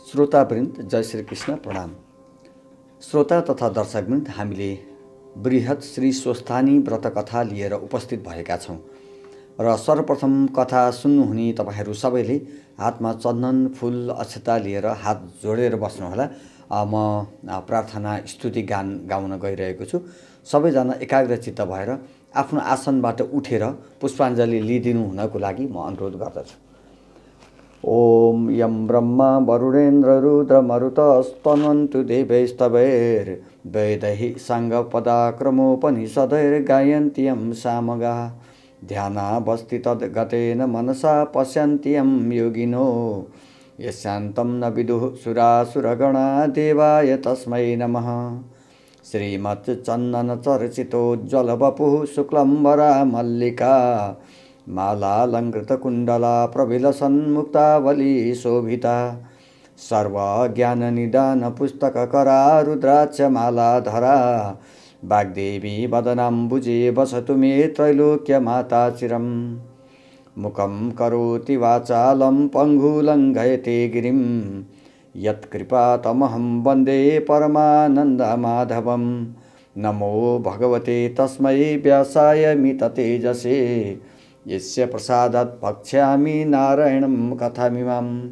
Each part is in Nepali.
श्रोतावृन्द जय श्री कृष्ण प्रणाम। श्रोता तथा दर्शकवृन्द, हामीले बृहत श्री स्वस्थानी व्रत कथा लिएर उपस्थित भएका छौँ र सर्वप्रथम कथा सुन्नुहुने तपाईहरू सबैले हातमा चन्दन फूल अक्षता लिएर हात जोडेर बस्नुहोला। म प्रार्थना स्तुति गान गाउन गइरहेको छु। सबैजना एकाग्रचित्त भएर आफ्नो आसनबाट उठेर पुष्पाञ्जली लिदिनु हुनको लागि म अनुरोध गर्दछु। ओम यं ब्रह्मा वरुणेन्द्र रुद्र मरुतस्तन्वन्तु देवैस्तवैर्वेदैः साङ्गपदाक्रमोपनिषदैर्गायन्ति यं सामगाः ध्यानावस्थितद्गतेन मनसा पश्यन्ति यं योगिनो यस्यान्तं न विदुः सुरासुरगणा देवाय तस्मै नमः। श्रीमच्चन्दनचर्चितोज्ज्वलवपुः शुक्लम्बरा मल्लिका मालालङ्कृतकुण्डला प्रविलसन्मुक्तावली शोभिता सर्वज्ञाननिदानपुस्तककरा रुद्राक्षमालाधरा वाग्देवी वदनाम्बुजे वसतु मे त्रैलोक्यमाता चिरं। मुखं करोति वाचालं पङ्गुलङ्घयते गिरिं यत्कृपातमहं वन्दे परमानन्दमाधवं। नमो भगवते तस्मै व्यासाय मिततेजसे यस्य प्रसादात् भक्ष्यामि नारायणं कथामिमाम्।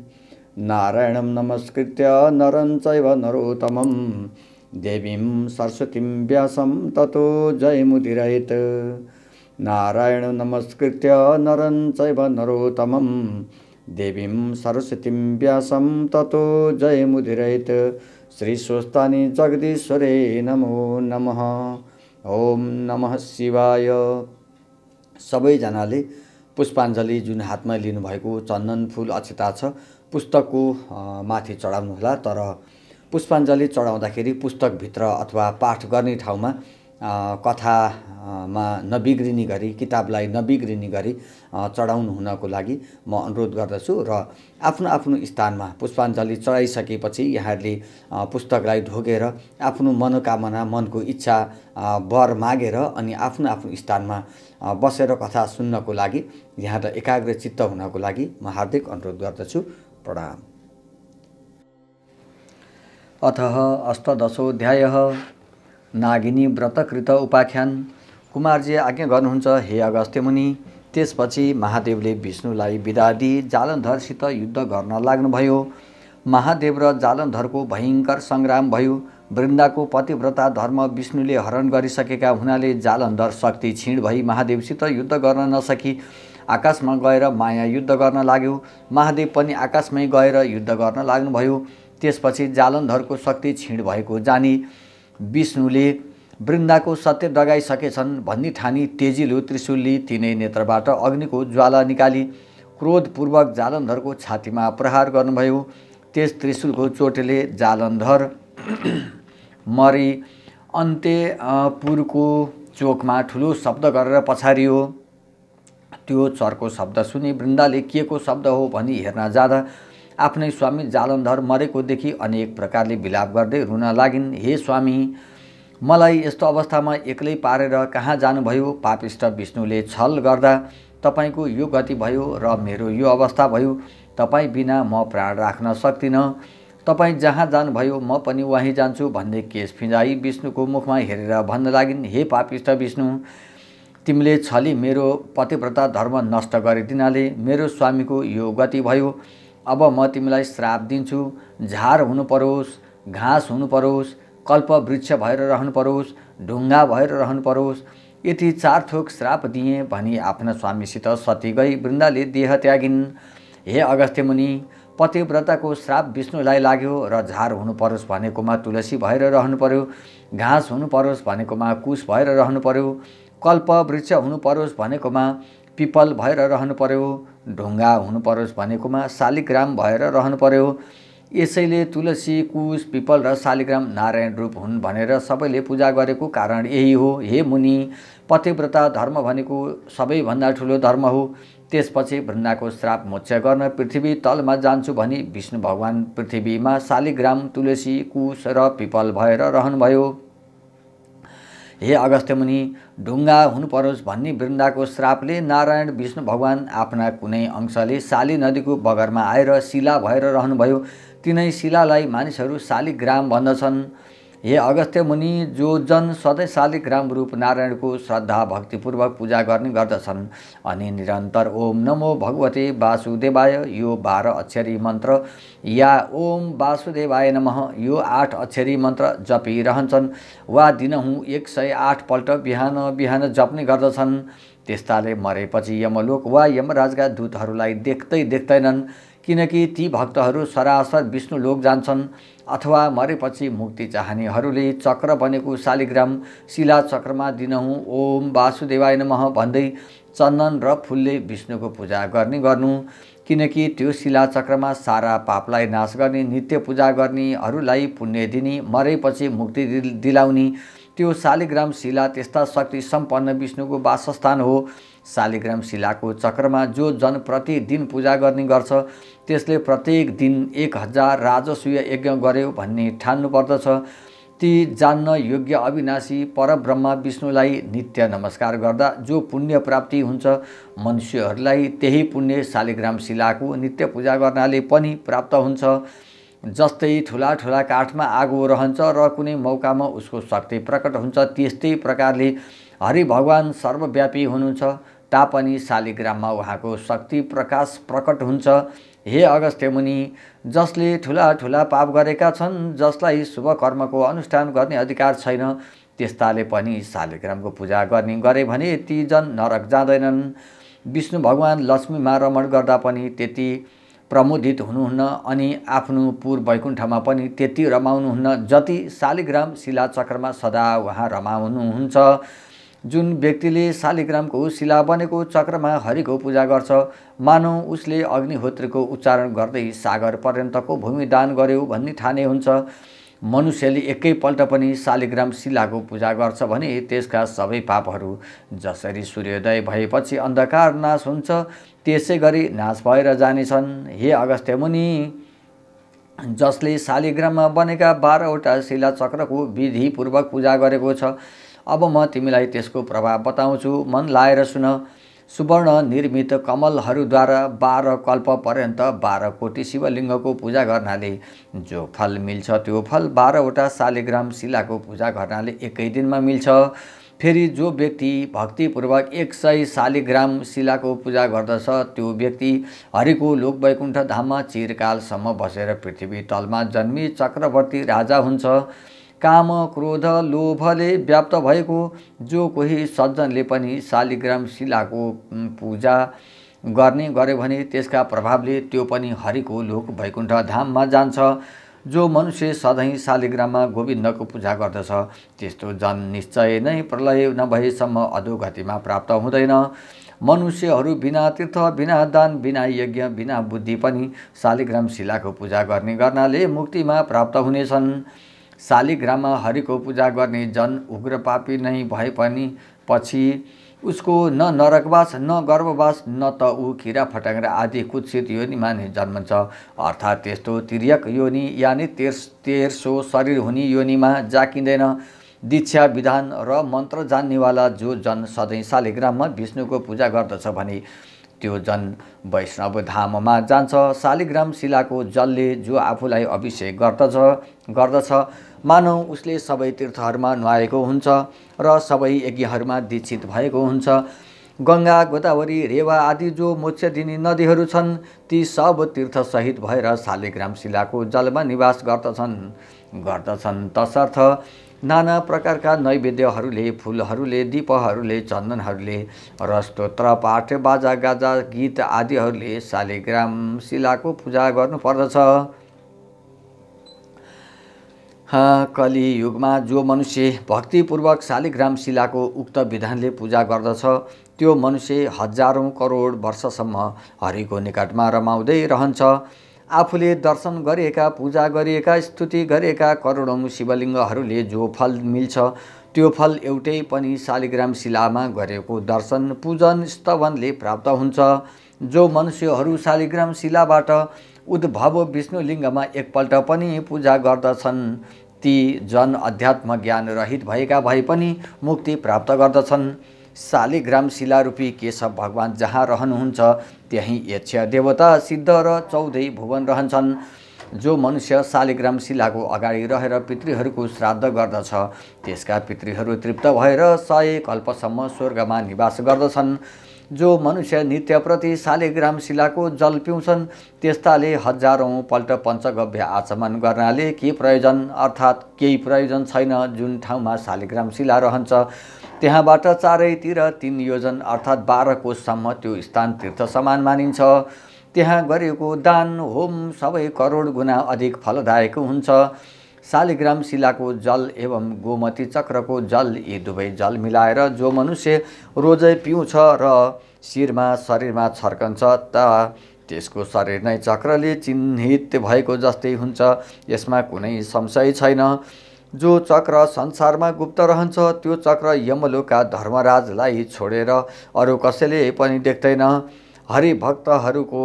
नारायणं नमस्कृत्य नरं चैव नरोत्तमं देवीं सरस्वतीं व्यासं ततो जयमुदीरयेत्। नारायणं नमस्कृत्य नरं चैव नरोत्तमं देवीं सरस्वतीं व्यासं ततो जयमुदीरयेत्। श्री स्वस्थानी जगदीश्वरे नमो नमः। ओम नमः शिवाय। सबैजनाले पुष्पाञ्जली जुन हातमा लिनुभएको चन्दन फूल अक्षता छ पुस्तकको माथि चढाउनुहोला। तर पुष्पाञ्जली चढाउँदाखेरि पुस्तकभित्र अथवा पाठ गर्ने ठाउँमा कथामा नबिग्रिने गरी, किताबलाई नबिग्रिने गरी चढाउनु हुनको लागि म अनुरोध गर्दछु। र आफ्नो आफ्नो स्थानमा पुष्पाञ्जली चढाइसकेपछि यहाँहरूले पुस्तकलाई ढोगेर आफ्नो मनोकामना, मनको इच्छा वर मागेर अनि आफ्नो आफ्नो स्थानमा बसेर कथा सुन्नको लागि, यहाँलाई एकाग्रचित्त हुनको लागि म हार्दिक अनुरोध गर्दछु। प्रणाम। अथः अष्टदशोऽध्यायः नागिनी व्रतकृत उपाख्यान। कुमारजी आज्ञा गर्नुहुन्छ हे अगस्त्य मुनि। त्यसपछि महादेवले विष्णुलाई बिदा दिई जालन्धरसित युद्ध गर्न लाग्नुभयो। महादेव र जालन्धरको भयङ्कर सङ्ग्राम भयो। वृन्दाको पतिव्रता धर्म विष्णुले हरण गरिसकेका हुनाले जालन्धर शक्ति क्षीण भई महादेवसित युद्ध गर्न नसकी आकाशमा गएर माया युद्ध गर्न लाग्यो। महादेव पनि आकाशमै गएर युद्ध गर्न लाग्नुभयो। त्यसपछि जालन्धरको शक्ति क्षीण भएको जानी विष्णुले वृन्दाको सत्य डगाइसकेछन् भन्ने ठानी तेजिलो त्रिशूलले तिनै नेत्रबाट अग्निको ज्वाला निकाली क्रोधपूर्वक जालन्धरको छातीमा प्रहार गर्नुभयो। त्यस त्रिशूलको चोटले जालन्धर मरी अन्त्यपुरको चोकमा ठुलो शब्द गरेर पछारियो। त्यो चर्को शब्द सुनि वृन्दाले के को शब्द हो भनी हेर्न जाँदा आफ्नै स्वामी जालन्धर मरेको देखि अनेक प्रकारले विलाप गर्दै रुन लागिन्। हे स्वामी, मलाई यस्तो अवस्थामा एक्लै पारेर कहाँ जानुभयो? पापिष्ट विष्णुले छल गर्दा तपाईको यो गति भयो र मेरो यो अवस्था भयो। तपाईँ बिना म प्राण राख्न सक्दिनँ। तपाईँ जहाँ जानुभयो म पनि वहीँ जान्छु भन्दै केश फिँजाई विष्णुको मुखमा हेरेर भन्न लागिन्, हे पापिष्ट विष्णु, तिमीले छली मेरो पतिव्रता धर्म नष्ट गरिदिनाले मेरो स्वामीको यो गति भयो। अब म तिमीलाई श्राप दिन्छु। झार हुनु परोस्, घाँस हुनु परोस्, कल्प वृक्ष भएर रहनु परोस्, ढुङ्गा भएर रहनु परोस्। यति 4 थोक श्राप दिए भनी आफ्ना स्वामीसित सती गई वृन्दाले देह त्यागिन्। हे अगस्त्य मुनि, पतिव्रताको श्राप विष्णुलाई लाग्यो र झार हुनु परोस् भनेकोमा तुलसी भएर रहनु पर्यो, घाँस हुनु परोस् भनेकोमा कुश भएर रहनु पर्यो, कल्प वृक्ष हुनु परोस् भनेकोमा पिपल भएर रहनु पर्यो, ढुङ्गा हुनु परोस् भनेकोमा शालिग्राम भएर रहनु पर्यो। यसैले तुलसी, कुश, पिपल र शालिग्राम नारायण रूप हुन् भनेर सबैले पूजा गरेको कारण यही हो। हे मुनि, पतिव्रता धर्म भनेको सबैभन्दा ठुलो धर्म हो। त्यसपछि वृन्दाको श्राप मोक्ष गर्न पृथ्वी तलमा जान्छु भनी विष्णु भगवान पृथ्वीमा शालिग्राम, तुलसी, कुश र पिपल भएर रहनुभयो। हे अगस्त्य मुनि, ढुङ्गा हुनु परोस् भन्ने वृन्दाको श्रापले नारायण विष्णु भगवान आफ्ना कुनै अंशले शाली नदीको बगरमा आएर शिला भएर रहनुभयो। तिनै शिलालाई मानिसहरू शालिग्राम भन्दछन्। हे अगस्त्य मुनि, जो जन सधैँ शालिग्राम रूप नारायणको श्रद्धा भक्तिपूर्वक पूजा गर्ने गर्दछन् अनि निरन्तर ओम नमो भगवते वासुदेवाय यो 12 अक्षरी मन्त्र या ओम वासुदेवाय नमः यो 8 अक्षरी मन्त्र जपिरहन्छन् वा दिनहुँ 108 पल्ट बिहान बिहान जप्ने गर्दछन्, त्यस्ताले मरेपछि यमलोक वा यमराजका दूतहरूलाई देख्दैनन्, किनकि ती भक्तहरू सरासर विष्णु लोक जान्छन्। अथवा मरेपछि मुक्ति चाहनेहरूले चक्र बनेको शालिग्राम शिला चक्रमा दिनहुँ ओम वासुदेवाय नमः भन्दै चन्दन र फुलले विष्णुको पूजा गर्नु, किनकि त्यो शिला चक्रमा सारा पापलाई नाश गर्ने, नित्य पूजा गर्नेहरूलाई पुण्य दिने, मरेपछि मुक्ति दिलाउने त्यो शालिग्राम शिला त्यस्ता शक्ति सम्पन्न विष्णुको वासस्थान हो। शालिग्राम शिलाको चक्रमा जो जन प्रतिदिन पूजा गर्ने गर्छ त्यसले प्रत्येक दिन 1000 राजसूय यज्ञ गर्यो भन्ने ठान्नु पर्दछ। ती जान्न योग्य अविनाशी परब्रह्म विष्णुलाई नित्य नमस्कार गर्दा जो पुण्य प्राप्ति हुन्छ, मनुष्यहरूलाई त्यही पुण्य शालिग्राम शिलाको नित्य पूजा गर्नाले पनि प्राप्त हुन्छ। जस्तै ठुला ठुला काठमा आगो रहन्छ र कुनै मौकामा उसको शक्ति प्रकट हुन्छ, त्यस्तै प्रकारले हरि भगवान सर्वव्यापी हुनुहुन्छ तापनि शालिग्राममा उहाँको शक्ति प्रकाश प्रकट हुन्छ। हे अगस्त्य मुनि, जसले ठुला ठुला पाप गरेका छन्, जसलाई शुभ कर्मको अनुष्ठान गर्ने अधिकार छैन, त्यस्ताले पनि शालिग्रामको पूजा गरे भने ती जन नरक जाँदैनन्। विष्णु भगवान लक्ष्मीमा रमण गर्दा पनि त्यति प्रमोदित हुनुहुन्न अनि आफ्नो पूर्व वैकुण्ठमा पनि त्यति रमाउनुहुन्न जति शालिग्राम शिला चक्रमा सदा उहाँ रमाउनुहुन्छ। जुन व्यक्तिले शालिग्रामको शिला बनेको चक्रमा हरिको पूजा गर्छ, मानौ उसले अग्निहोत्रको उच्चारण गर्दै सागर पर्यन्तको भूमि दान गर्यो भन्ने ठाने हुन्छ। मनुष्यले एकैपल्ट पनि शालिग्राम शिलाको पूजा गर्छ भने त्यसका सबै पापहरू जसरी सूर्योदय भएपछि अन्धकार नाश हुन्छ त्यसै गरी नाश भएर जानेछन्। हे अगस्त्य मुनि, जसले शालिग्राममा बनेका 12वटा शिला चक्रको विधिपूर्वक पूजा गरेको छ, अब म तिमीलाई त्यसको प्रभाव बताउँछु, मन लाएर सुन। सुवर्ण निर्मित कमलहरूद्वारा 12 कल्प पर्यन्त 12 कोटी शिवलिङ्गको पूजा गर्नाले जो फल मिल्छ त्यो फल 12वटा शालिग्राम शिलाको पूजा गर्नाले एकै दिनमा मिल्छ। फेरि जो व्यक्ति भक्तिपूर्वक 100 शालिग्राम शिलाको पूजा गर्दछ त्यो व्यक्ति हरिको लोक वैकुण्ठ धाममा चिरकालसम्म बसेर पृथ्वी तलमा जन्मी चक्रवर्ती राजा हुन्छ। काम क्रोध लोभले व्याप्त भएको जो कोही सज्जनले पनि शालिग्राम शिलाको पूजा गर्यो भने त्यसका प्रभावले त्यो पनि हरिको लोक वैकुण्ठ धाममा जान्छ। जो मनुष्य सधैँ शालिग्राममा गोविन्दको पूजा गर्दछ त्यस्तो जन निश्चय नै प्रलय नभएसम्म अधोगतिमा प्राप्त हुँदैन। मनुष्यहरू बिना तीर्थ, बिना दान, बिना यज्ञ, बिना बुद्धि पनि शालिग्राम शिलाको पूजा गर्नाले मुक्तिमा प्राप्त हुनेछन्। शालिग्राममा हरिको पूजा गर्ने जन उग्र पापी नै भए पनि पछि उसको न नरकवास न गर्भवास न त ऊ किरा फटाङ्ग्रा आदि कुत्सित योनिमा नै जन्मन्छ, अर्थात् त्यस्तो तिर्यक योनि यानि तेर्सो शरीर हुने योनिमा जाकिँदैन। दीक्षा विधान र मन्त्र जान्नेवाला जो जन सधैँ शालिग्राममा विष्णुको पूजा गर्दछ भने त्यो जन वैष्णव धाममा जान्छ। शालिग्राम शिलाको जलले जो आफूलाई अभिषेक गर्दछ मानौ उसले सबै तीर्थहरूमा नुहाएको हुन्छ र सबै यज्ञहरूमा दीक्षित भएको हुन्छ। गङ्गा, गोदावरी, रेवा आदि जो मोक्ष दिने नदीहरू छन् ती सब तीर्थसहित भएर शालिग्राम शिलाको जलमा निवास गर्दछन्। तसर्थ नाना प्रकारका नैवेद्यहरूले, फुलहरूले, दीपहरूले, चन्दनहरूले र स्तोत्र पाठ, बाजा गाजा, गीत आदिहरूले शालिग्राम शिलाको पूजा गर्नुपर्दछ। कलियुगमा जो मनुष्य भक्तिपूर्वक शालिग्राम शिलाको उक्त विधानले पूजा गर्दछ त्यो मनुष्य हजारौं करोड वर्षसम्म हरिको निकटमा रमाउँदै रहन्छ। आफूले दर्शन गरिएका, पूजा गरिएका, स्तुति गरिएका करोडौं शिवलिङ्गहरूले जो फल मिल्छ त्यो फल एउटै पनि शालिग्राम शिलामा गरेको दर्शन, पूजन, स्तवनले प्राप्त हुन्छ। जो मनुष्यहरू शालिग्राम शिलाबाट उद्भव विष्णुलिङ्गमा एकपल्ट पनि पूजा गर्दछन् ती जन अध्यात्म ज्ञान रहित भएका भए पनि मुक्ति प्राप्त गर्दछन्। शालिग्राम शिलारूपी केशव भगवान जहाँ रहनुहुन्छ त्यहीँ यक्ष देवता सिद्ध र 14 भुवन रहन्छन्। जो मनुष्य शालिग्राम शिलाको अगाडि रहेर पितृहरूको श्राद्ध गर्दछ त्यसका पितृहरू तृप्त भएर 100 कल्पसम्म स्वर्गमा निवास गर्दछन्। जो मनुष्य नित्यप्रति शालिग्राम शिलाको जल पिउँछन् त्यस्ताले हजारौँ पल्ट पञ्चगव्य आचमन गर्नाले के प्रयोजन, अर्थात् केही प्रयोजन छैन। जुन ठाउँमा शालिग्राम शिला रहन्छ त्यहाँबाट चारैतिर 3 योजन अर्थात् 12 कोससम्म त्यो स्थान तीर्थ समान मानिन्छ। त्यहाँ गरिएको दान होम सबै करोड गुणा अधिक फलदायक हुन्छ। शालिग्राम शिलाको जल एवं गोमती चक्रको जल यी दुवै जल मिलाएर जो मनुष्य रोजै पिउँछ र शिरमा शरीरमा छर्कन्छ त्यसको शरीर नै चक्रले चिन्हित भएको जस्तै हुन्छ। यसमा कुनै संशय छैन। जो चक्र संसारमा गुप्त रहन्छ त्यो चक्र यमलोकका धर्मराजलाई छोडेर अरू कसैले पनि देख्दैन। हरिभक्तहरूको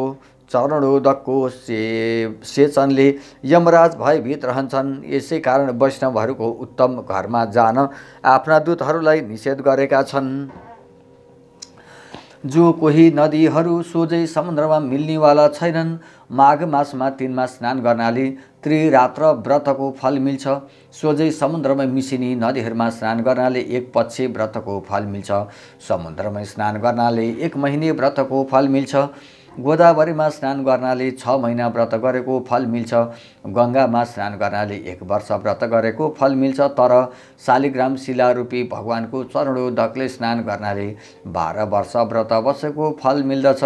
चरणोदकको सेचनले यमराज भयभीत रहन्छन्। यसै कारण वैष्णवहरूको उत्तम घरमा जान आफ्ना दूतहरूलाई निषेध गरेका छन्। जो कोही नदीहरू सोझै समुद्रमा मिल्नेवाला छैनन् माघ मासमा तिनमा स्नान गर्नाले त्रिरात्र व्रतको फल मिल्छ। सोझै समुद्रमा मिसिने नदीहरूमा स्नान गर्नाले 1 पक्ष व्रतको फल मिल्छ। समुद्रमा स्नान गर्नाले 1 महिने व्रतको फल मिल्छ। गोदावरीमा स्नान गर्नाले 6 महिना व्रत गरेको फल मिल्छ। गङ्गामा स्नान गर्नाले 1 वर्ष व्रत गरेको फल मिल्छ। तर शालिग्राम शिलारूपी भगवानको चरणोदकले स्नान गर्नाले 12 वर्ष व्रत बसेको फल मिल्दछ।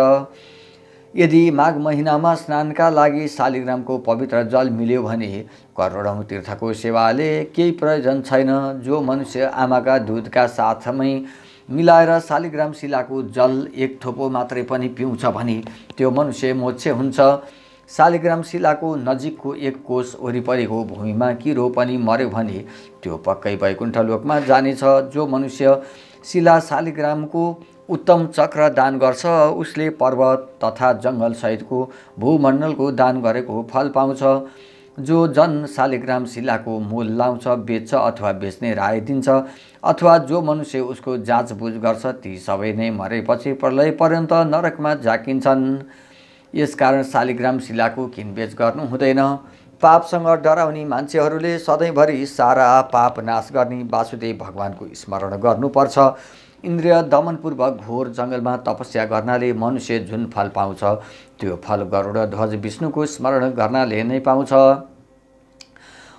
यदि माघ महिनामा स्नानका लागि शालिग्रामको पवित्र जल मिल्यो भने करोडौँ तीर्थको सेवाले केही प्रयोजन छैन। जो मनुष्य आमाका दूधका साथमै मिलाएर शालिग्राम शिलाको जल 1 थोपो मात्रै पनि पिउँछ भने त्यो मनुष्य मोक्ष हुन्छ। शालिग्राम शिलाको नजिकको 1 कोस वरिपरिको भूमिमा किरो पनि मर्यो भने त्यो पक्कै वैकुण्ठ लोकमा जानेछ। जो मनुष्य शिला शालिग्रामको उत्तम चक्र दान गर्छ उसले पर्वत तथा जङ्गल सहितको भूमण्डलको दान गरेको फल पाउँछ। जो जन शालिग्राम शिलाको मूल लाउँछ बेच्छ अथवा बेच्ने राय दिन्छ अथवा जो मनुष्य उसको जाँचबुझ गर्छ ती सबै नै मरेपछि प्रलय पर्यन्त नरकमा झाकिन्छन्। यसकारण शालिग्राम शिलाको किनबेच गर्नु हुँदैन। पापसँग डराउने मान्छेहरूले सधैँभरि सारा पाप नाश गर्ने वासुदेव भगवानको स्मरण गर्नुपर्छ। इन्द्रिय दमनपूर्वक घोर जङ्गलमा तपस्या गर्नाले मनुष्य जुन फल पाउँछ त्यो फल गरुड ध्वज विष्णुको स्मरण गर्नाले नै पाउँछ।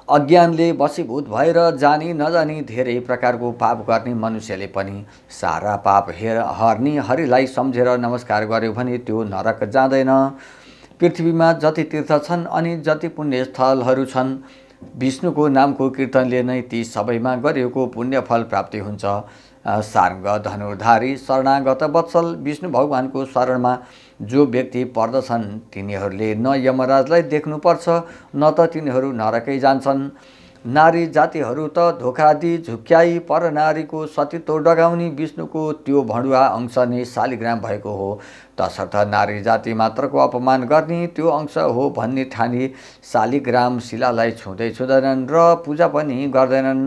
अज्ञानले वशीभूत भएर जानी नजानी धेरै प्रकारको पाप गर्ने मनुष्यले पनि सारा पाप हर्ने हरिलाई सम्झेर नमस्कार गर्यो भने त्यो नरक जाँदैन। पृथ्वीमा जति तीर्थ छन् अनि जति पुण्य स्थलहरू छन् विष्णुको नामको कीर्तनले नै ती सबैमा गरिएको पुण्य फल प्राप्ति हुन्छ। सार्ग धनुर्धारी शरणागत वत्सल विष्णु भगवानको शरणमा जो व्यक्ति पर्दछन् तिनीहरूले न यमराजलाई देख्नुपर्छ न त तिनीहरू नरकै जान्छन्। नारी जातिहरू त धोका दिई झुक्क्याई पर नारीको सतीत्व डगाउने विष्णुको त्यो भणुवा अंश नै शालिग्राम भएको हो। तसर्थ नारी जाति मात्रको अपमान गर्ने त्यो अंश हो भन्ने ठानी शालिग्राम शिलालाई छुँदै छुँदैनन् र पूजा पनि गर्दैनन्।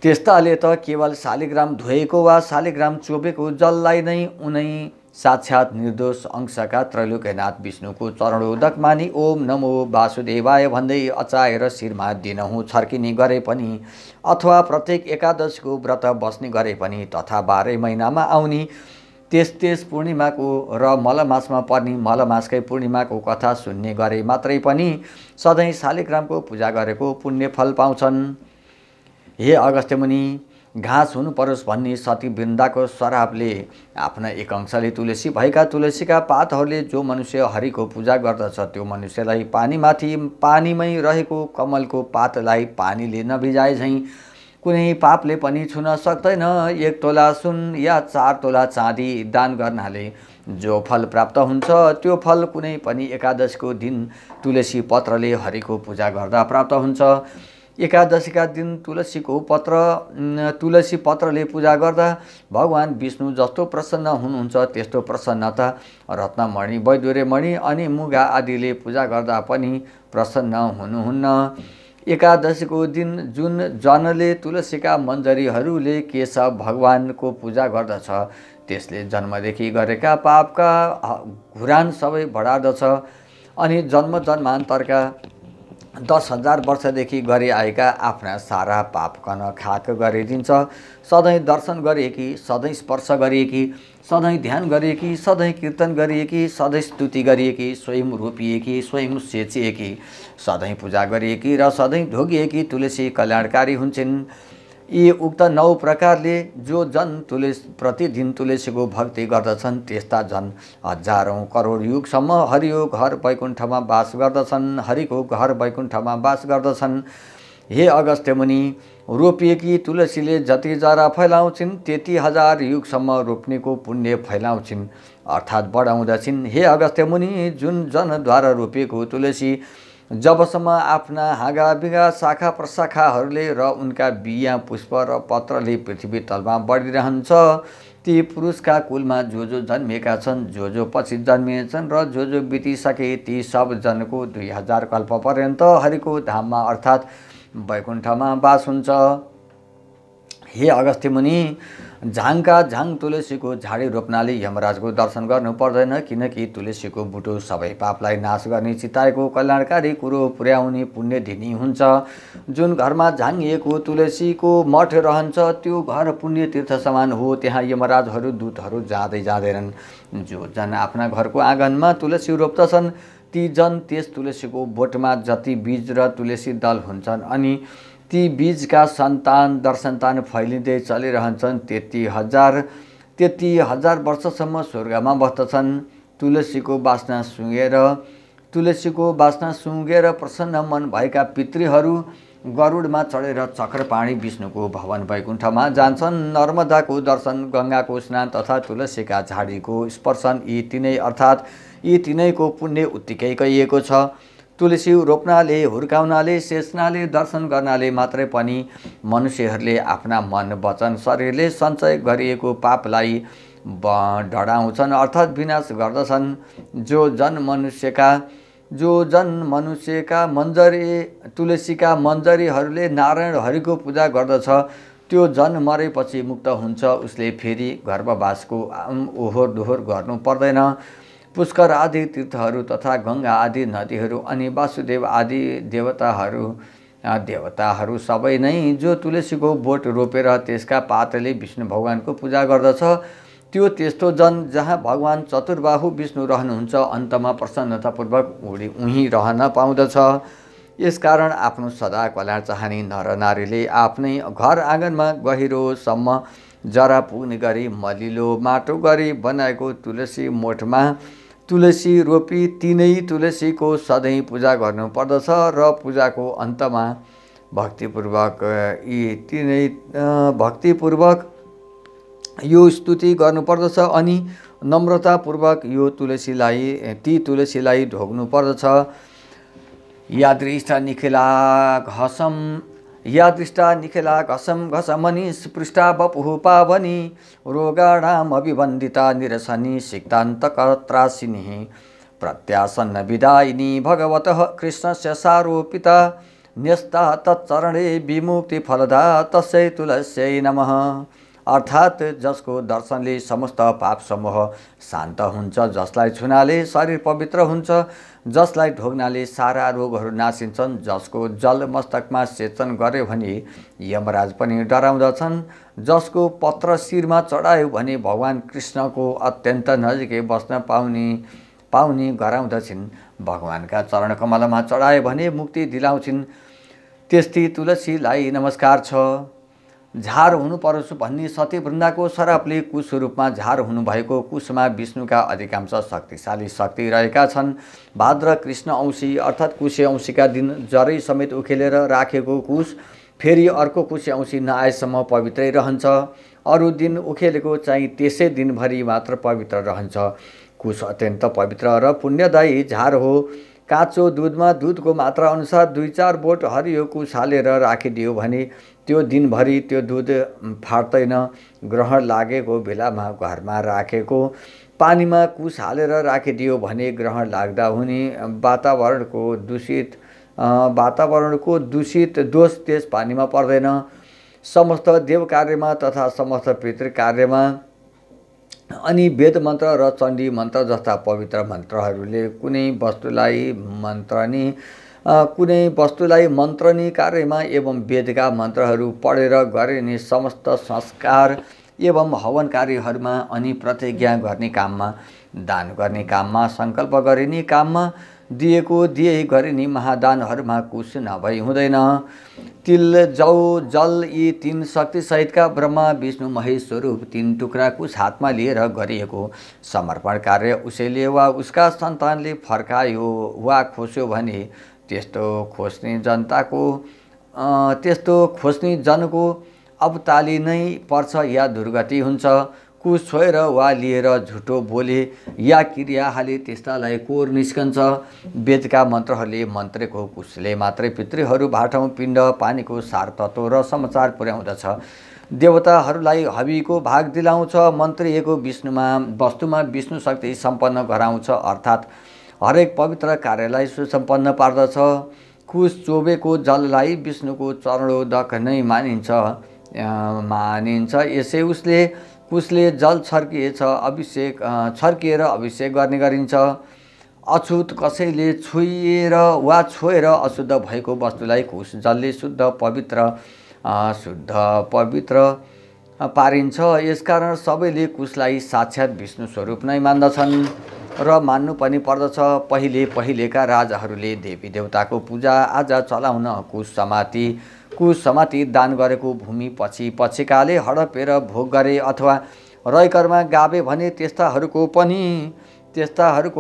त्यस्ताले त केवल शालिग्राम धोएको वा शालिग्राम चोबेको जललाई नै उनै साक्षात निर्दोष अंशका त्रैलोक्यनाथ विष्णुको चरणोदक मानी ओम नमो वासुदेवाय भन्दै अचाएर शिरमा दिनहुँ छर्किने गरे पनि अथवा प्रत्येक एकादशीको व्रत बस्ने गरे पनि तथा 12 महिनामा आउने त्यस पूर्णिमाको र मलमासमा पर्ने मलमासकै पूर्णिमाको कथा सुन्ने गरे मात्रै पनि सधैँ शालिग्रामको पूजा गरेको पुण्य फल पाउँछन्। हे अगस्त्य मुनि, घाँस हुनु परोस् भन्ने सती वृन्दाको श्रापले आफ्ना एक अंशले तुलसी भएका तुलसीका पातहरूले जो मनुष्य हरिको पूजा गर्दछ त्यो मनुष्यलाई पानीमाथि पानीमै रहेको कमलको पातलाई पानीले नभिजाए झैँ कुनै पापले पनि छुन सक्दैन। 1 तोला सुन या 4 तोला चाँदी दान गर्नाले जो फल प्राप्त हुन्छ त्यो फल कुनै पनि एकादशीको दिन तुलसी पत्रले हरिको पूजा गर्दा प्राप्त हुन्छ। एकादशीका दिन तुलसी पत्रले पूजा गर्दा भगवान विष्णु जस्तो प्रसन्न हुनुहुन्छ त्यस्तो प्रसन्नता रत्नमणि वैदुर्यमणि अनि मुगा आदिले पूजा गर्दा पनि प्रसन्न हुनुहुन्न। एकादशीको दिन जुन जनले तुलसीका मन्जरीहरूले केशव भगवानको पूजा गर्दछ त्यसले जन्मदेखि गरेका पापका घुरान सबै बढार्दछ अनि जन्म जन्मान्तरका 10,000 वर्षदेखि गरी आएका आफ्ना सारा पापकन खाक गरिदिन्छ। सधैँ दर्शन गरिएकी, सधैँ स्पर्श गरिएकी, सधैँ ध्यान गरिएकी, सधैँ कीर्तन गरिएकी, सधैँ स्तुति गरिएकी, स्वयं रोपिएकी, स्वयं सेचिएकी, सधैँ पूजा गरिएकी र सधैँ ढोगिएकी तुलसी कल्याणकारी हुन्छन्। यी उक्त 9 प्रकारले जो जन प्रतिदिन तुलसीको भक्ति गर्दछन् त्यस्ता जन हजारौं करोड युगसम्म हरियो घर वैकुण्ठमा वास गर्दछन्, हरिको घर वैकुण्ठमा वास गर्दछन्। हे अगस्त्य मुनि, रोपिएकी तुलसीले जति जरा फैलाउँछिन् त्यति 1000 युगसम्म रोप्नेको पुण्य फैलाउँछिन् अर्थात् बढाउँदछिन्। हे अगस्त्य मुनि, जुन जनद्वारा रोपिएको तुलसी जबसम्म आफ्ना हाँगा बिगा शाखा प्रशाखाहरूले र उनका बिया पुष्प र पत्रले पृथ्वी तलमा बढिरहन्छ, ती पुरुषका कुलमा जो जन्मिएका छन्, जो पछि जन्मिएछन् र जो बितिसके ती सब जनको 2000 कल्प पर्यन्त हरिको धाममा अर्थात् वैकुण्ठमा वास हुन्छ। हे अगस्त्य मुनि, झाङका झाङ तुलसीको झाडी रोप्नाले यमराजको दर्शन गर्नु पर्दैन, किनकि तुलसीको बुटो सबै पापलाई नाश गर्ने चिताएको कल्याणकारी कुरो पुर्याउने पुण्य दिनी हुन्छ। जुन घरमा झाङिएको तुलसीको मठ रहन्छ त्यो घर पुण्य तीर्थ समान हो, त्यहाँ यमराजहरू दूतहरू जाँदै जाँदैनन्। जो जन आफ्ना घरको आँगनमा तुलसी रोप्दछन् ती जन त्यस तुलसीको बोटमा जति बीज र तुलसी दल हुन्छन् अनि ती बीजका सन्तान दरसन्तान फैलिँदै चलिरहन्छन् त्यति हजार वर्षसम्म स्वर्गमा बस्दछन्। तुलसीको बास्ना सुँगेर प्रसन्न मन भएका पितृहरू गरुडमा चढेर चक्रपाणी विष्णुको भवन वैकुण्ठमा जान्छन्। नर्मदाको दर्शन, गङ्गाको स्नान तथा तुलसीका झाडीको स्पर्शन यी तीनैको पुण्य उत्तिकै कहिएको छ। तुलसी रोप्नाले, हुर्काउनाले, सेच्नाले, दर्शन गर्नाले मात्रै पनि मनुष्यहरूले आफ्ना मन, वचन, शरीरले सञ्चय गरिएको पापलाई डढाउँछन् अर्थात् विनाश गर्दछन्। जो जन मनुष्यका तुलसीका मन्जरीहरूले नारायण हरिको पूजा गर्दछ त्यो जन मरेपछि मुक्त हुन्छ। उसले फेरि गर्भवासको ओहोर दोहोर गर्नु पर्दैन। पुष्कर आदि तीर्थहरू तथा गङ्गा आदि नदीहरू अनि वासुदेव आदि देवताहरू सबै नै जो तुलसीको बोट रोपेर त्यसका पातले विष्णु भगवानको पूजा गर्दछ त्यो त्यस्तो जन जहाँ भगवान चतुर्बाहु विष्णु रहनुहुन्छ अन्तमा प्रसन्नतापूर्वक उही रहन पाउँदछ। यसकारण आफ्नो सदा कल्याण चाहने नर नारीले आफ्नै घर आँगनमा गहिरोसम्म जरा पुग्ने गरी मलिलो माटो गरी बनाएको तुलसी मोठमा तुलसी रोपी तीनै तुलसीको सधैँ पूजा गर्नु पर्दछ र पूजाको अन्तमा भक्तिपूर्वक यो स्तुति गर्नुपर्दछ अनि नम्रतापूर्वक ती तुलसीलाई ढोग्नु पर्दछ। यादृष्टा निखिला घसम घसमनि स्पृष्टा बपुः पावनी रोगाणाम अभिवन्दिता निरसनी सिक्तान्तकत्रासिनी प्रत्यासन्न विदायिनी भगवतः कृष्णस्य सारोपिता न्यस्ता तच्चरणे विमुक्ति फलदा तस्यै तुलस्यै नमः। अर्थात् जसको दर्शनले समस्त पाप समूह शान्त हुन्छ, जसलाई छुनाले शरीर पवित्र हुन्छ, जसलाई ढोग्नाले सारा रोगहरू नासिन्छन्, जसको जल मस्तकमा सेचन गर्यो भने यमराज पनि डराउँदछन्, जसको पत्र शिरमा चढायो भने भगवान कृष्णको अत्यन्त नजिकै बस्न पाउने गराउँदछिन्, भगवानका चरण कमलमा चढायो भने मुक्ति दिलाउँछिन्, त्यस्तै तुलसीलाई नमस्कार छ। झार हुनु परोस् भन्ने सत्यवृन्दाको शरापले कुश रूपमा झार हुनुभएको कुशमा विष्णुका अधिकांश शक्तिशाली शक्ति रहेका छन्। भाद्र कृष्ण औँसी अर्थात् कुशे औँसीका दिन जरै समेत उखेलेर राखेको कुश फेरि अर्को कुशे औँसी नआएसम्म पवित्रै रहन्छ। अरू दिन उखेलेको चाहिँ त्यसै दिनभरि मात्र पवित्र रहन्छ। कुश अत्यन्त पवित्र र पुण्यदायी झार हो। काँचो दुधमा दुधको मात्रा अनुसार 2-4 बोट हरियो कुश हालेर राखिदियो भने त्यो दिनभरि त्यो दुध फाट्दैन। ग्रहण लागेको बेलामा घरमा राखेको पानीमा कुश हालेर राखिदियो भने ग्रहण लाग्दा हुने वातावरणको दूषित वातावरणको दूषित दोष त्यस पानीमा पर्दैन। समस्त देव कार्यमा तथा समस्त पितृ कार्यमा अनि वेद मन्त्र र चण्डी मन्त्र जस्ता पवित्र मन्त्रहरूले कुनै वस्तुलाई मन्त्रनी कार्यमा एवं वेदका मन्त्रहरू पढेर गरिने समस्त संस्कार एवं हवन कार्यहरूमा अनि प्रतिज्ञा गर्ने काममा, दान गर्ने काममा, सङ्कल्प गरिने काममा, दिए गरिने महादानहरूमा कुछ नभई हुँदैन। तिल, जौ, जल यी 3 शक्तिसहितका ब्रह्मा विष्णु महेश स्वरूप 3 टुक्रा कुश हातमा लिएर गरिएको समर्पण कार्य उसैले वा उसका सन्तानले फर्कायो वा खोस्यो भने त्यस्तो खोज्ने जनको अबताली नै पर्छ या दुर्गति हुन्छ। कुश छोएर वा लिएर झुटो बोले या क्रिया हाले त्यस्तालाई कोर निस्कन्छ। वेदका मन्त्रहरूले मन्त्रेको कुशले मात्रै पितृहरू भाटौँ पिण्ड पानीको सार तत्त्व र समाचार पुर्याउँदछ। देवताहरूलाई हविको भाग दिलाउँछ। मन्त्रिएको वस्तुमा विष्णु शक्ति सम्पन्न गराउँछ, अर्थात् हरेक पवित्र कार्यलाई सुसम्पन्न पार्दछ। कुश चोबेको जललाई विष्णुको चरणोदक नै मानिन्छ। यसै कुशले जल छर्किएर अभिषेक गर्ने गरिन्छ। अछुत कसैले छुइएर वा छोएर अशुद्ध भएको वस्तुलाई कुश जलले शुद्ध पवित्र पारिन्छ। यसकारण सबैले कुशलाई साक्षात् विष्णु स्वरूप नै मान्दछन् र मान्नु पनि पर्दछ। पहिलेका राजाहरूले देवी देवताको पूजा आजा चलाउन कुश समाति दान गरेको भूमि पछिकाले हडपेर भोग गरे अथवा रैकरमा गावे भने त्यस्ताहरूको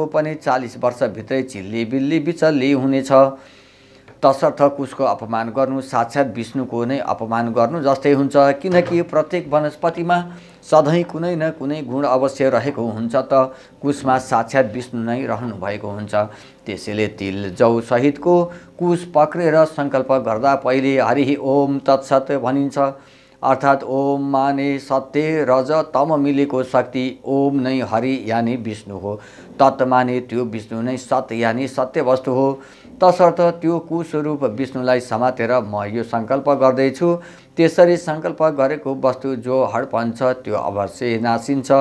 पनि 40 वर्षभित्रै चिल्ली बिल्ली बिचल्ली हुनेछ। तसर्थ कुशको अपमान गर्नु साक्षात् विष्णुको नै अपमान गर्नु जस्तै हुन्छ, किनकि प्रत्येक वनस्पतिमा सधैँ कुनै न कुनै गुण अवश्य रहेको हुन्छ त कुशमा साक्षात् विष्णु नै रहनु भएको हुन्छ। त्यसैले तिल जौ सहितको कुश पक्रेर सङ्कल्प गर्दा पहिले हरि ओम तत्सत भनिन्छ, अर्थात् ओम माने सत्य रज तम मिलेको शक्ति, ओम नै हरि यानि विष्णु हो, तत् माने त्यो विष्णु नै सत यानि सत्य वस्तु हो। तसर्थ त्यो कुस्वरूप विष्णुलाई समातेर म यो सङ्कल्प गर्दैछु। त्यसरी सङ्कल्प गरेको वस्तु जो हडपन्छ त्यो अवश्य नासिन्छ।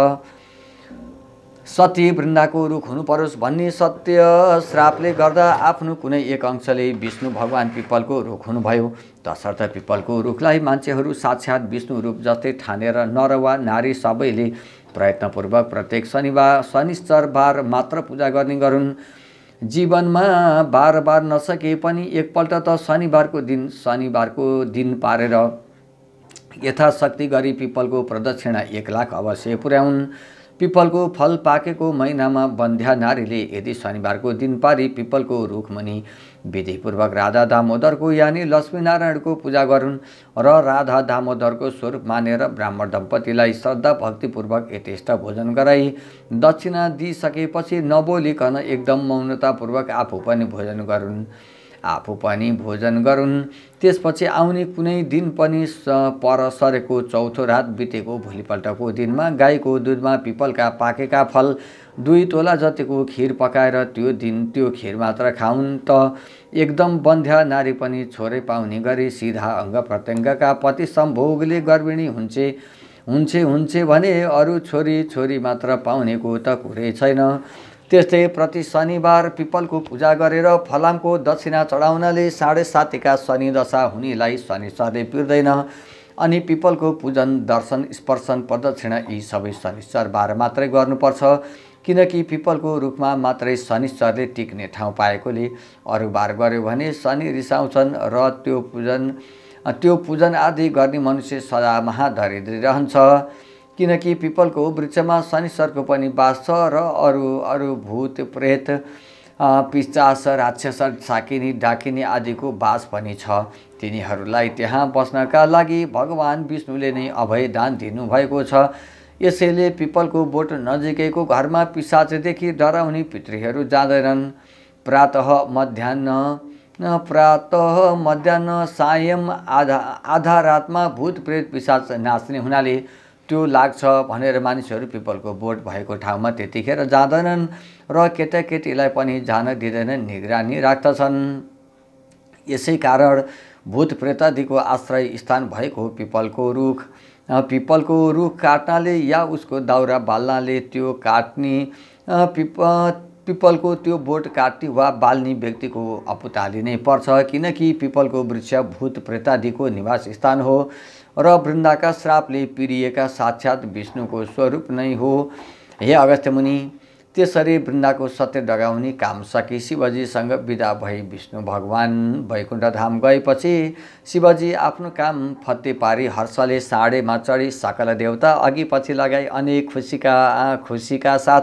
सती वृन्दाको रुख हुनु परोस् भन्ने सत्य श्रापले गर्दा आफ्नो कुनै एक अंशले विष्णु भगवान पिपलको रुख हुनुभयो। तसर्थ पिपलको रुखलाई मान्छेहरू साक्षात् विष्णु रूप जस्तै ठानेर नर वा नारी सबैले प्रयत्नपूर्वक प्रत्येक शनिश्चर बार मात्र पूजा गर्ने गरून्। जीवनमा बार नसके पनि एकपल्ट त शनिबारको दिन पारेर यथाशक्ति गरी पिपलको प्रदक्षिणा 1 लाख अवश्य पुर्याउन्। पिपलको फल पाकेको महिनामा बन्ध्या नारीले यदि शनिबारको दिन पारी पिपलको रुखमुनि विधिपूर्वक राधा दामोदरको यानि लक्ष्मीनारायणको पूजा गरून् र राधा दामोदरको स्वरूप मानेर ब्राह्मण दम्पतिलाई श्रद्धा भक्तिपूर्वक यथेष्ट भोजन गराई दक्षिणा दिइसकेपछि नबोलिकन एकदम मौनतापूर्वक आफू पनि भोजन गरून्। त्यसपछि आउने कुनै दिन पनि पर सरेको चौथो रात बितेको भोलिपल्टको दिनमा गाईको दुधमा पिपलका पाकेका फल 2 तोला जतिको खीर पकाएर त्यो खीर मात्र खाउन् त एकदम बन्ध्या नारी पनि छोरै पाउने गरी सिधा अङ्ग प्रत्यङ्गका पति सम्भोगले गर्भिणी हुन्छ भने अरू छोरी मात्र पाउनेको त कुरै छैन। त्यस्तै प्रति शनिबार पिपलको पूजा गरेर फलामको दक्षिणा चढाउनाले 7.5 का शनि दशा हुनेलाई शनिश्चरले पिर्दैन। अनि पिपलको पूजन दर्शन स्पर्शन प्रदक्षिणा यी सबै शनिश्चर बार मात्रै गर्नुपर्छ, किनकि पिपलको रुखमा मात्रै शनिश्चरले टिक्ने ठाउँ पाएकोले अरू बार गर्यो भने शनि रिसाउँछन् र त्यो पूजन आदि गर्ने मनुष्य सदा महादरिद्री रहन्छ। किनकि पिपलको वृक्षमा शनिश्चरको पनि वास छ र अरू भूत प्रेत पिशाच राक्षस साकिनी डाकिनी आदिको वास पनि छ। तिनीहरूलाई त्यहाँ बस्नका लागि भगवान विष्णुले नै अभय दान दिनुभएको छ। यसैले पिपलको बोट नजिकैको घरमा पिशाचदेखि डराउने पितृहरू जाँदैनन्। प्रातः मध्याह्न सायं आधा रातमा भूत प्रेत पिशाच नाच्ने हुनाले त्यो लाग्छ भनेर मानिसहरू पिपलको बोट भएको ठाउँमा त्यतिखेर जाँदैनन् र केटाकेटीलाई पनि जान दिँदैनन्, निगरानी राख्दछन्। यसै कारण भूत प्रेतादिको आश्रय स्थान भएको पिपलको रुख काट्नाले या उसको दाउरा बाल्नाले त्यो काट्ने पिपलको त्यो बोट काट्ने वा बाल्ने व्यक्तिको अपुताली नै पर्छ, किनकि पिपलको वृक्ष भूत प्रेतादिको निवास स्थान हो र वृन्दाका श्रापले पिरिएका साक्षात विष्णुको स्वरूप नै हो। हे अगस्त्य मुनि, त्यसरी वृन्दाको सत्य डगाउने काम सकी शिवजीसँग विदा भई विष्णु भगवान वैकुण्ठ धाम गएपछि शिवजी आफ्नो काम फत्ते पारी हर्षले साँडेमा चढी सकल देवता अघि पछि लगाई अनेक खुसीका साथ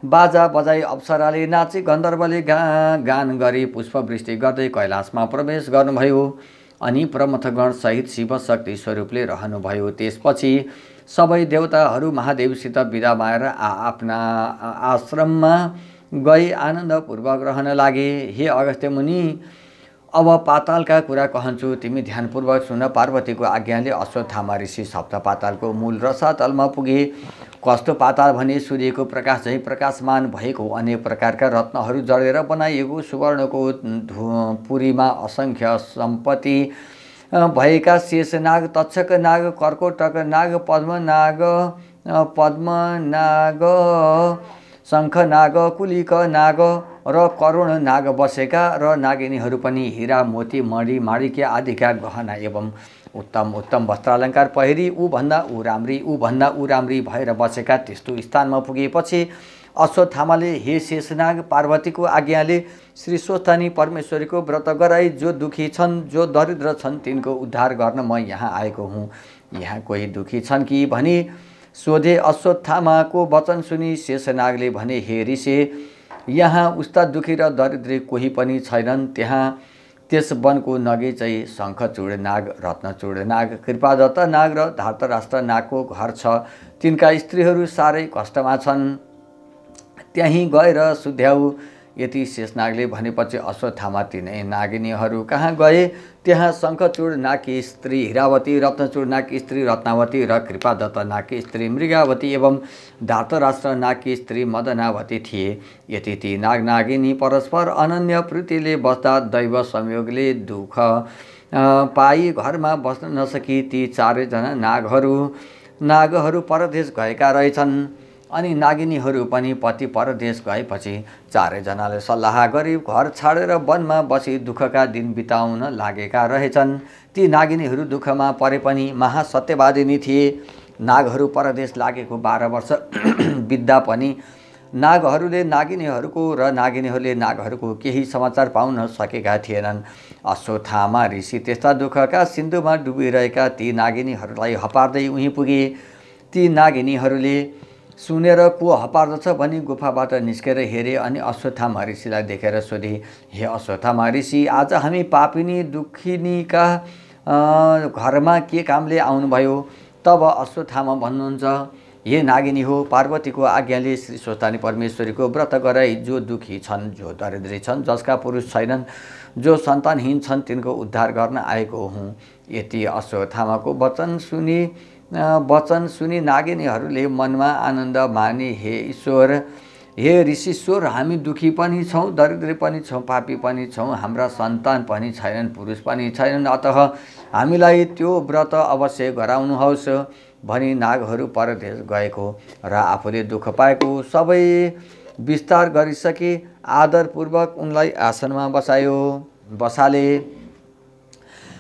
बाजा बजाई अप्सराले नाची गन्धर्वले गान गरी पुष्पवृष्टि गर्दै कैलाशमा प्रवेश गर्नुभयो। अनि प्रमथगण सहित शिव शक्ति स्वरूपले रहनुभयो। त्यसपछि सबै देवताहरू महादेवसित विदा भएर आफ्ना आश्रममा गई आनन्दपूर्वक रहन लागे। हे अगस्त्य मुनि, अब पातालका कुरा कहन्छु, तिमी ध्यानपूर्वक सुन। पार्वतीको आज्ञाले अश्वत्थामा ऋषि सप्त पातालको मूल रसातलमा पुगे। कस्तो पाताल भने सूर्यको प्रकाश झैँ प्रकाशमान भएको अनेक प्रकारका रत्नहरू जडेर बनाइएको सुवर्णको पुरीमा असङ्ख्य सम्पत्ति भएका शेषनाग, तक्षक नाग, कर्कोटक नाग, पद्मनाग, शङ्खनाग, कुलिक नाग र करुण नाग बसेका र नागिनीहरू पनि हीरा, मोती, मणि, माणिक्य आदिका गहना एवं उत्तम उत्तम वस्त्रालङ्कार पहिरी ऊभन्दा ऊ राम्री भएर बसेका त्यस्तो स्थानमा पुगेपछि अश्वत्थामाले हे शेषनाग, पार्वतीको आज्ञाले श्री स्वस्थानी परमेश्वरीको व्रत गराई जो दुखी छन्, जो दरिद्र छन्, तिनको उद्धार गर्न म यहाँ आएको हुँ। यहाँ कोही दुखी छन् कि भनी सोधे। अश्वत्थामाको वचन सुनि शेषनागले भने, हे ऋषि, यहाँ उस्ता दुखी र दरिद्री कोही पनि छैनन्। त्यस वनको नगे चाहिँ शङ्खचूड नाग, रत्नचूड नाग, कृपादत्त नाग र धार्तराष्ट्र नागको घर छ। तिनका स्त्रीहरू साह्रै कष्टमा छन्, त्यहीँ गएर सुध्याऊ। यति शेषनागले भनेपछि अश्वत्थामा तिनै नागिनीहरू कहाँ गए। त्यहाँ शङ्खचूड नागकी स्त्री हिरावती, रत्नचूड नागकी स्त्री रत्नावती र कृपादत्त नागकी स्त्री मृगावती एवं धार्तराष्ट्र नागकी स्त्री मदनावती थिए। यति ती नाग नागिनी परस्पर अनन्य प्रीतिले बस्दा दैव संयोगले दुःख पाई घरमा बस्न नसकी ती चारैजना नागहरू परदेश गएका रहेछन्। अनि नागिनीहरू पनि पति परदेश गएपछि चारैजनाले सल्लाह गरी घर छाडेर वनमा बसी दुःखका दिन बिताउन लागेका रहेछन्। ती नागिनीहरू दुःखमा परे पनि महासत्यवादिनी थिए। नागहरू परदेश लागेको 12 वर्ष बित्दा पनि नागहरूले नागिनीहरूको र नागिनीहरूले नागहरूको केही समाचार पाउन सकेका थिएनन्। अश्वत्थामा ऋषि त्यस्ता दुःखका सिन्धुमा डुबिरहेका ती नागिनीहरूलाई हपार्दै उहीँ पुगे। ती नागिनीहरूले सुनेर को हपार्दछ भनी गुफाबाट निस्केर हेरे अनि अश्वत्थामा ऋषिलाई देखेर सोधे, हे अश्वत्थामा ऋषि, आज हामी पापिनी दुखिनीका घरमा के कामले आउनुभयो? तब अश्वत्थामा भन्नुहुन्छ, हे नागिनी हो, पार्वतीको आज्ञाले श्री स्वस्थानी परमेश्वरीको व्रत गराई जो दुखी छन्, जो दरिद्री छन्, जसका पुरुष छैनन्, जो सन्तानहीन छन्, तिनको उद्धार गर्न आएको हुँ। यति अश्वत्थामाको वचन सुनि नागिनीहरूले मनमा आनन्द माने। हे ईश्वर, हे ऋषिश्वर, हामी दुखी पनि छौँ, दरिद्री पनि छौँ, पापी पनि छौँ, हाम्रा सन्तान पनि छैनन्, पुरुष पनि छैनन्, अतः हामीलाई त्यो व्रत अवश्य गराउनुहोस् भनी नागहरू परदेश गएको र आफूले दुःख पाएको सबै विस्तार गरिसके आदरपूर्वक उनलाई आसनमा बसाले।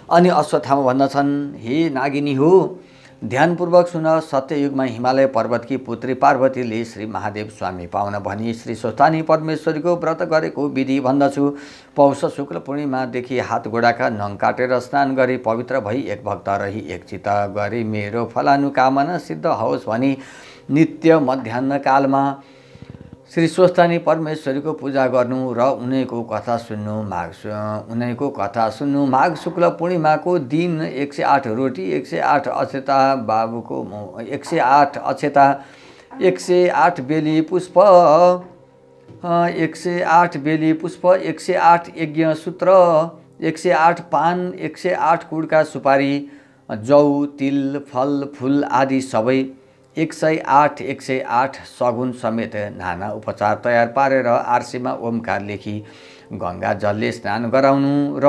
अनि अश्वत्थामा भन्दछन्, हे नागिनी हो, ध्यानपूर्वक सुन। सत्ययुगमा हिमालय पर्वतकी पुत्री पार्वतीले श्री महादेव स्वामी पाउन भनी श्री स्वस्थानी परमेश्वरीको व्रत गरेको विधि भन्दछु। पौष शुक्ल पूर्णिमादेखि हात गोडाका नङ काटेर स्नान गरी पवित्र भई एक भक्त रही एकचित्त गरी मेरो फलानुकामना सिद्ध होस् भनी नित्य मध्याह्न कालमा श्री स्वस्थानी परमेश्वरीको पूजा गर्नु र उनैको कथा सुन्नु। माघ शुक्ल पूर्णिमाको दिन 108 रोटी, 108 अक्षता बाबुको 108 अक्षता, 108 बेली पुष्प, 108 बेली पुष्प, 108 यज्ञ सूत्र, 108 पान, 108 कुडका सुपारी, जौ, तिल, फल, फूल आदि सबै 108 सगुन समेत नाना उपचार तयार पारेर आरसीमा ओमकार लेखी गङ्गा जलले स्नान गराउनु र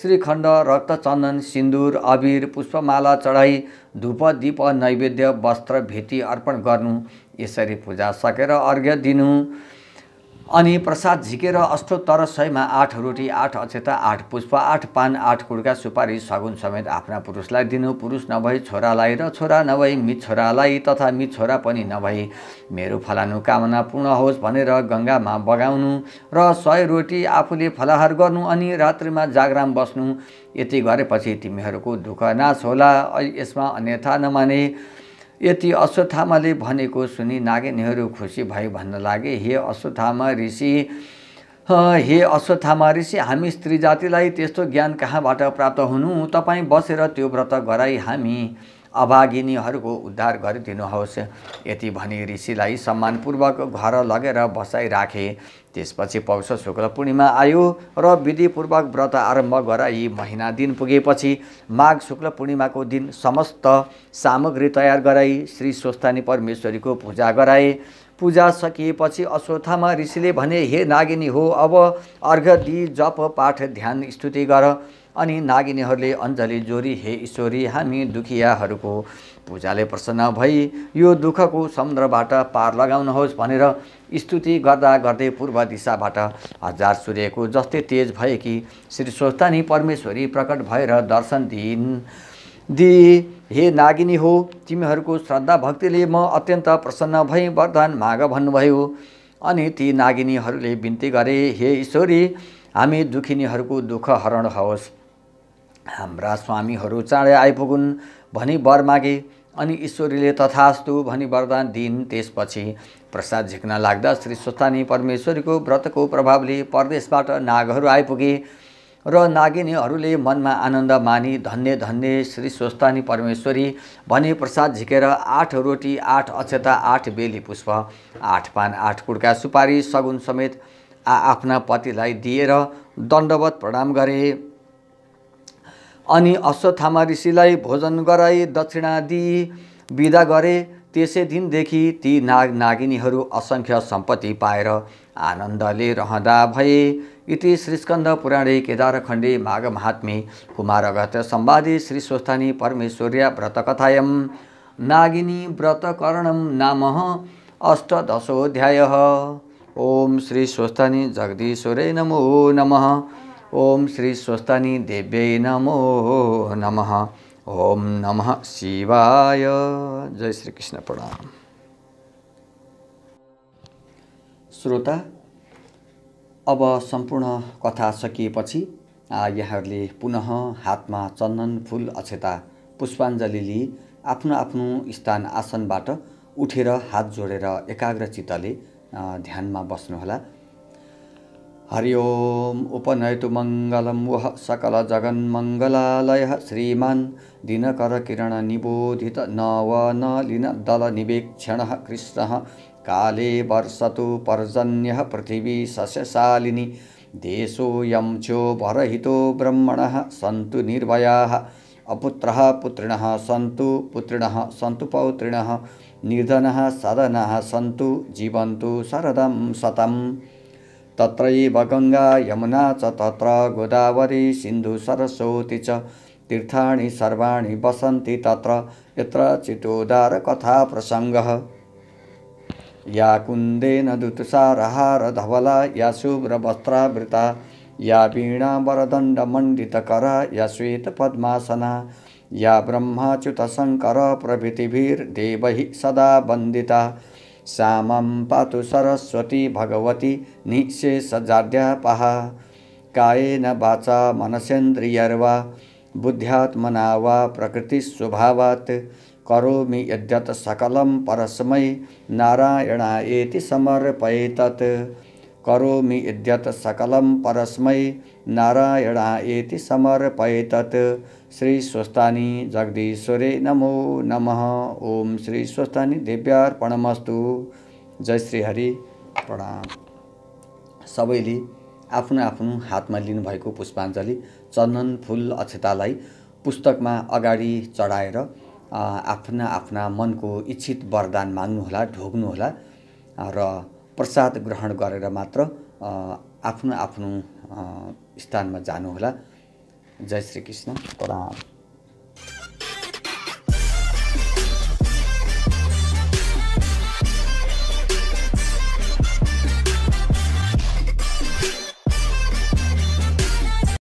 श्रीखण्ड, रक्तचन्दन, सिन्दुर, अबिर, पुष्पमाला चढाई धूप दीप नैवेद्य वस्त्र भेटी अर्पण गर्नु। यसरी पूजा सकेर अर्घ्य दिनु अनि प्रसाद झिकेर अष्टोत्तर 100मा 8 रोटी, 8 अक्षता, 8 पुष्प, 8 पान, 8 कुड्का सुपारी सगुन समेत आफ्ना पुरुषलाई दिनु। पुरुष नभई छोरालाई र छोरा नभई मित छोरालाई तथा मित छोरा पनि नभई मेरो फलानु कामना पूर्ण होस् भनेर गङ्गामा बगाउनु र 100 रोटी आफूले फलाहार गर्नु अनि रात्रिमा जागराम बस्नु। यति गरेपछि तिमीहरूको दुःख नाश होला। यसमा अन्यथा नमाने। यति अश्वत्थामाले भनेको सुनि नागिनीहरू खुसी भई भन्न लागे, हे अश्वत्थामा ऋषि, हामी स्त्री जातिलाई त्यस्तो ज्ञान कहाँबाट प्राप्त हुनु? तपाईँ बसेर त्यो व्रत गराई हामी अभागिनीहरूको उद्धार गरिदिनुहोस्। यति भनी ऋषिलाई सम्मानपूर्वक घर लगेर बसाइ राखे। त्यसपछि पौष शुक्ल पूर्णिमा आयो र विधिपूर्वक व्रत आरम्भ गराई महिना दिन पुगेपछि माघ शुक्ल पूर्णिमाको दिन समस्त सामग्री तयार गराई श्री स्वस्थानी परमेश्वरीको पूजा गराए। पूजा सकिएपछि अश्वत्थामा ऋषिले भने, हे नागिनी हो, अब अर्घ्य दिई जप पाठ ध्यान स्तुति गर। अनि नागिनीहरूले अञ्जली जोरी, हे ईश्वरी, हामी दुखियाहरूको पूजाले प्रसन्न भई यो दुःखको समुद्रबाट पार लगाउनुहोस् भनेर स्तुति गर्दा गर्दै पूर्व दिशाबाट 1000 सूर्यको जस्तै तेज भएकी श्री स्वस्थानी परमेश्वरी प्रकट भएर दर्शन दिए। हे नागिनी हो, तिमीहरूको श्रद्धा भक्तिले म अत्यन्त प्रसन्न भई वरदान माग भन्नुभयो। अनि ती नागिनीहरूले बिन्ती गरे, हे ईश्वरी, हामी दुखिनीहरूको दुःख हरण होस्, हाम्रा स्वामीहरू चाँडै आइपुगुन् भनी वर मागे। अनि ईश्वरीले तथास्तु भनी वरदान दिइन्। त्यसपछि प्रसाद झिक्न लाग्दा श्री स्वस्थानी परमेश्वरीको व्रतको प्रभावले परदेशबाट नागहरू आइपुगे र नागिनीहरूले मनमा आनन्द मानी धन्य धन्य श्री स्वस्थानी परमेश्वरी भनी प्रसाद झिकेर 8 रोटी, 8 अक्षता, 8 बेली पुष्प, 8 पान, 8 कुड्का सुपारी सगुन समेत आफ्ना पतिलाई दिएर दण्डवत प्रणाम गरे। अनि अश्वत्थामा ऋषिलाई भोजन गराई दक्षिणा दिई बिदा गरे। त्यसै दिनदेखि ती नागिनीहरू असङ्ख्य सम्पत्ति पाएर आनन्दले रहँदा भए। इति श्रीस्कन्द पुराणे केदारखण्डे माघ महात्म्ये कुमार अगस्त्य संवादे श्री स्वस्थानी परमेश्वर्या व्रतकथायां नागिनी व्रतकरणं नाम अष्टदशोऽध्यायः। ओम श्री स्वस्थानी जगदीश्वरे नमो नमः। ओम श्री स्वस्थानी देव्यै नमो नमः। ओम नमः शिवाय। जय श्री कृष्ण। प्रणाम। श्रोता, अब सम्पूर्ण कथा सकिएपछि यहाँहरूले पुनः हातमा चन्दन फूल अक्षता पुष्पाञ्जली लिई आफ्नो आफ्नो स्थान आसनबाट उठेर हात जोडेर एकाग्रचित्तले ध्यानमा बस्नुहोला। हरि ओम। उपनयतु मङ्गलं वः सकल जगन्मङ्गलालयः श्रीमान् दिनकर किरण निबोधित नवनलिन दल निवेक्षणः कृष्णः काले वर्षतु पर्जन्यः पृथिवी सस्यशालिनी देशोऽयं चोभरहितो ब्रह्मणः सन्तु निर्भयाः अपुत्रः पुत्रिणः सन्तु पुत्रिणः सन्तु पौत्रिणः निर्धनः सदनः सन्तु जीवन्तु शरदं शतम्। तत्रैव गंगा यमुना च तत्र गोदावरी सिन्धु सरस्वती च तीर्थानि सर्वाणि वसन्ति तत्र यत्र चितोदार कथा प्रसंगः। या कुन्देन दुतुषारहार धवला या शुभ्रवस्त्रावृता या वीणा वरदण्डमण्डितकरा या श्वेत पद्मासना या ब्रह्माच्युत शंकर प्रभृतिभिर्देवैः सदा वन्दिता सा मां पातु सरस्वती भगवती निःशेषजाड्यापहा। कायेन वाचा मनसेन्द्रियर्वा बुद्ध्यात्मना वा प्रकृतिस्वभावात् करोमि यद्यत् सकलं परस्मै नारायणायेति समर्पयेतत्। करोमि यद्यत् सकलं परस्मै नारायणायेति समर्पयेतत्। श्री स्वस्थानी जगदीश्वरे नमो नमः। ओम श्री स्वस्थानी देव्यार्पणमस्तु। जय श्री हरि। प्रणाम। सबैले आफ्नो आफ्नो हातमा लिनुभएको पुष्पाञ्जली चन्दन फूल अक्षतालाई पुस्तकमा अगाडि चढाएर आफ्ना आफ्ना मनको इच्छित वरदान माग्नुहोला, ढोग्नुहोला र प्रसाद ग्रहण गरेर मात्र आफ्नो आफ्नो स्थानमा जानुहोला। जय श्री कृष्ण, प्रणाम।